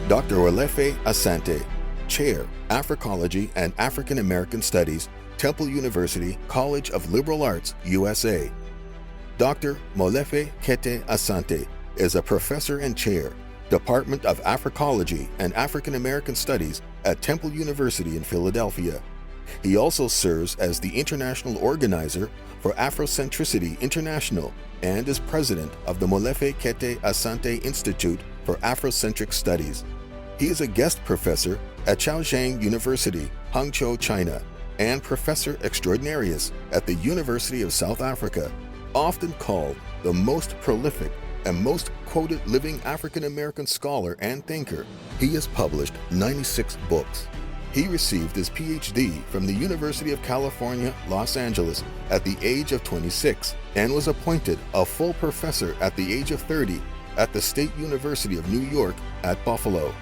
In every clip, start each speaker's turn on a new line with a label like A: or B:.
A: Dr. Molefi Asante, Chair, Africology and African American Studies, Temple University, College of Liberal Arts, USA. Dr. Molefi Kete Asante is a Professor and Chair, Department of Africology and African American Studies at Temple University in Philadelphia. He also serves as the international organizer for Afrocentricity International and is president of the Molefi Kete Asante Institute for Afrocentric Studies. He is a guest professor at Zhejiang University, Hangzhou, China, and Professor Extraordinarius at the University of South Africa. Often called the most prolific and most quoted living African American scholar and thinker, he has published 96 books. He received his Ph.D. from the University of California, Los Angeles at the age of 26 and was appointed a full professor at the age of 30 at the State University of New York at Buffalo.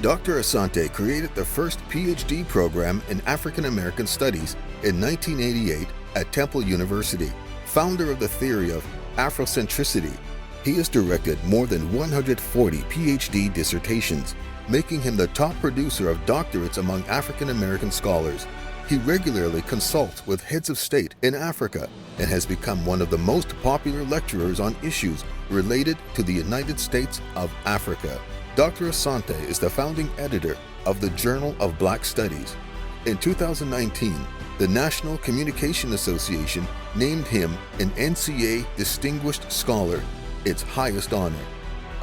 A: Dr. Asante created the first Ph.D. program in African American Studies in 1988 at Temple University. Founder of the theory of Afrocentricity, he has directed more than 140 Ph.D. dissertations, making him the top producer of doctorates among African American scholars. He regularly consults with heads of state in Africa and has become one of the most popular lecturers on issues related to the United States of Africa. Dr. Asante is the founding editor of the Journal of Black Studies. In 2019, the National Communication Association named him an NCA Distinguished Scholar, its highest honor.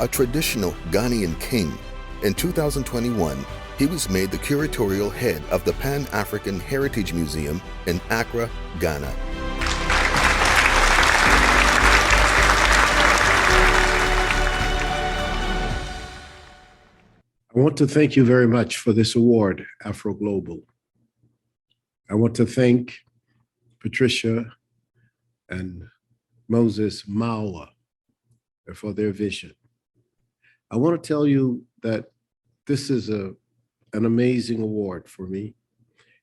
A: A traditional Ghanaian king, in 2021, he was made the Curatorial Head of the Pan-African Heritage Museum in Accra, Ghana.
B: I want to thank you very much for this award, Afroglobal. I want to thank Patricia and Moses Mawa for their vision. I want to tell you that this is an amazing award for me.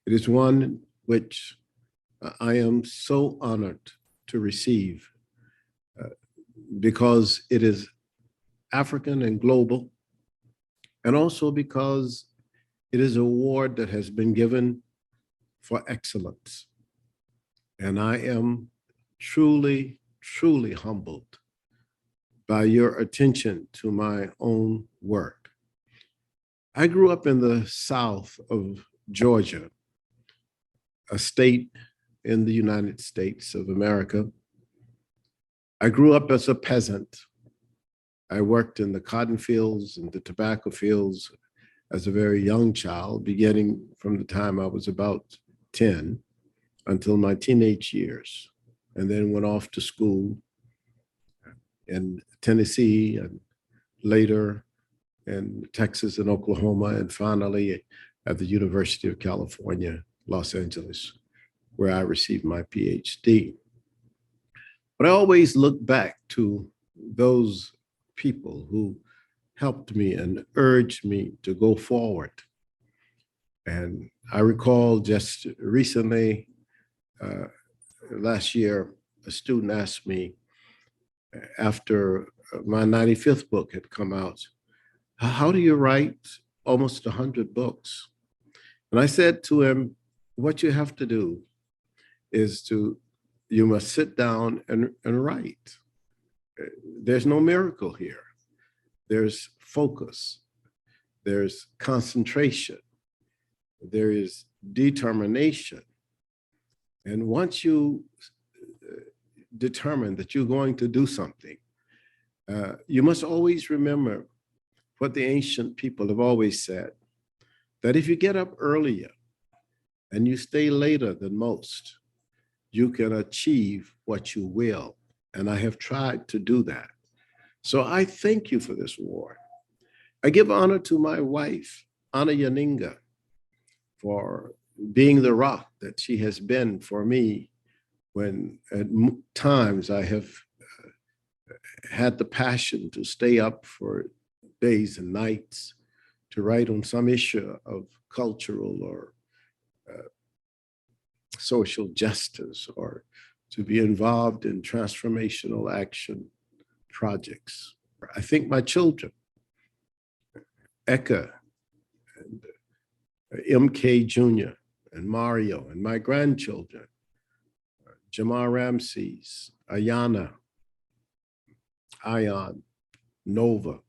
B: It is one which I am so honored to receive because it is African and global, and also because it is an award that has been given for excellence. And I am truly, truly humbled by your attention to my own work. I grew up in the south of Georgia, a state in the United States of America. I grew up as a peasant. I worked in the cotton fields and the tobacco fields as a very young child, beginning from the time I was about 10 until my teenage years, and then went off to school in Tennessee and later in Texas and Oklahoma, and finally at the University of California, Los Angeles, where I received my PhD. But I always look back to those people who helped me and urged me to go forward. And I recall just recently, last year, a student asked me after my 95th book had come out, how do you write almost 100 books? And I said to him, what you have to do is you must sit down and write. There's no miracle here. There's focus, there's concentration, there is determination. And once you determine that you're going to do something, you must always remember what the ancient people have always said, that if you get up earlier and you stay later than most, you can achieve what you will. And I have tried to do that. So I thank you for this award. I give honor to my wife, Anna Yaninga, for being the rock that she has been for me when at times I have had the passion to stay up for days and nights to write on some issue of cultural or social justice, or to be involved in transformational action projects. I think my children Eka, and MK Jr., and Mario, and my grandchildren, Jamar Ramses, Ayana, Ion, Nova,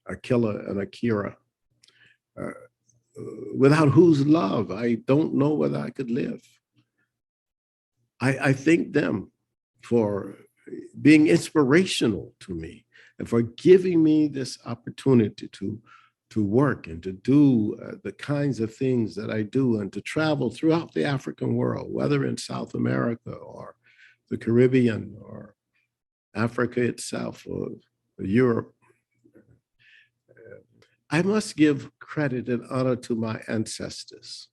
B: Akila, and Akira, without whose love I don't know whether I could live. I thank them for being inspirational to me and for giving me this opportunity to work and to do the kinds of things that I do and to travel throughout the African world, whether in South America or the Caribbean or Africa itself or Europe. I must give credit and honor to my ancestors.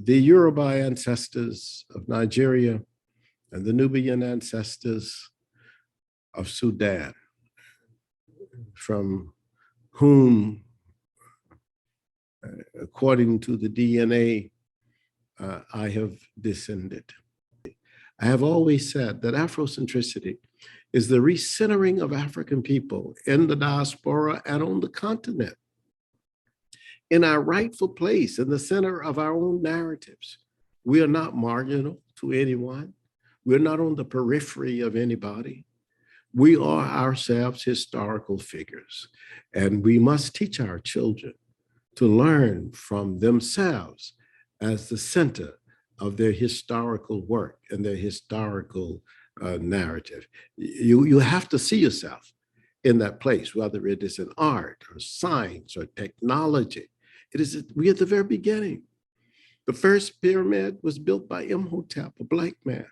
B: The Yoruba ancestors of Nigeria and the Nubian ancestors of Sudan, from whom, according to the DNA, I have descended. I have always said that Afrocentricity is the recentering of African people in the diaspora and on the continent, in our rightful place in the center of our own narratives. We are not marginal to anyone. We're not on the periphery of anybody. We are ourselves historical figures, and we must teach our children to learn from themselves as the center of their historical work and their historical narrative. You have to see yourself in that place, whether it is in art or science or technology. We are at the very beginning. The first pyramid was built by Imhotep, a black man.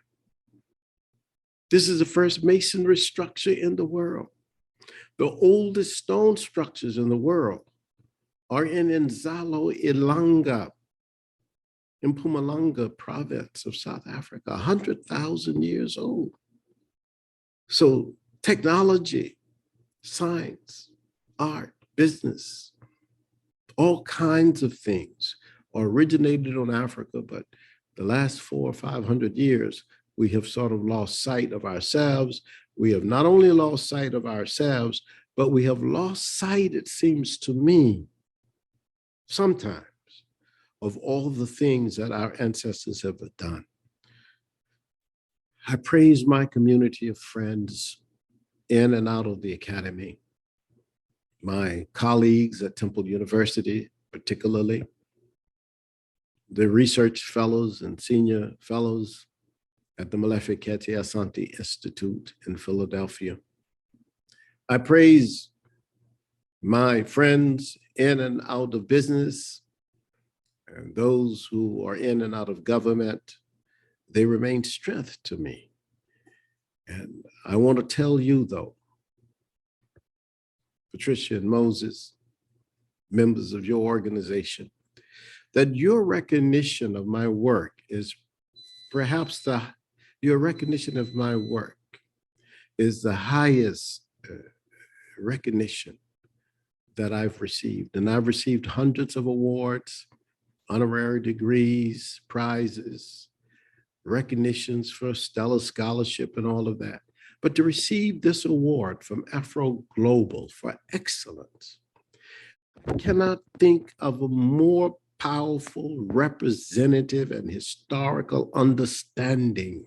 B: This is the first masonry structure in the world. The oldest stone structures in the world are in Nzalo Ilanga, in Mpumalanga province of South Africa, 100,000 years old. So technology, science, art, business, all kinds of things are originated on Africa, but the last 400 or 500 years, we have sort of lost sight of ourselves. We have not only lost sight of ourselves, but we have lost sight, it seems to me, sometimes, of all the things that our ancestors have done. I praise my community of friends in and out of the academy, my colleagues at Temple University, particularly, the research fellows and senior fellows at the Molefi Kete Asante Institute in Philadelphia. I praise my friends in and out of business and those who are in and out of government. They remain strength to me. And I want to tell you, though, Patricia and Moses, members of your organization, that your recognition of my work is perhaps your recognition of my work is the highest recognition that I've received. And I've received hundreds of awards, honorary degrees, prizes, recognitions for stellar scholarship and all of that. But to receive this award from Afroglobal for excellence, I cannot think of a more powerful, representative, and historical understanding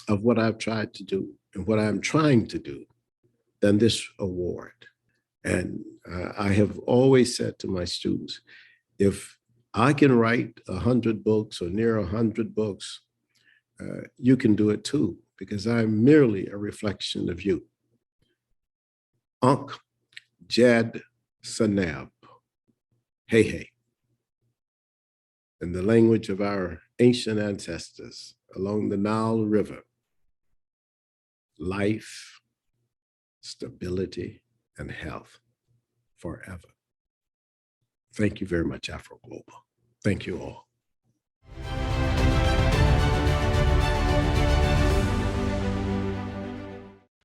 B: of what I've tried to do and what I'm trying to do than this award. And I have always said to my students, if I can write 100 books or near 100 books, you can do it too, because I'm merely a reflection of you. Ankh Jad Sanab. Hey, hey. In the language of our ancient ancestors along the Nile River, life, stability, and health forever. Thank you very much, Afroglobal. Thank you all.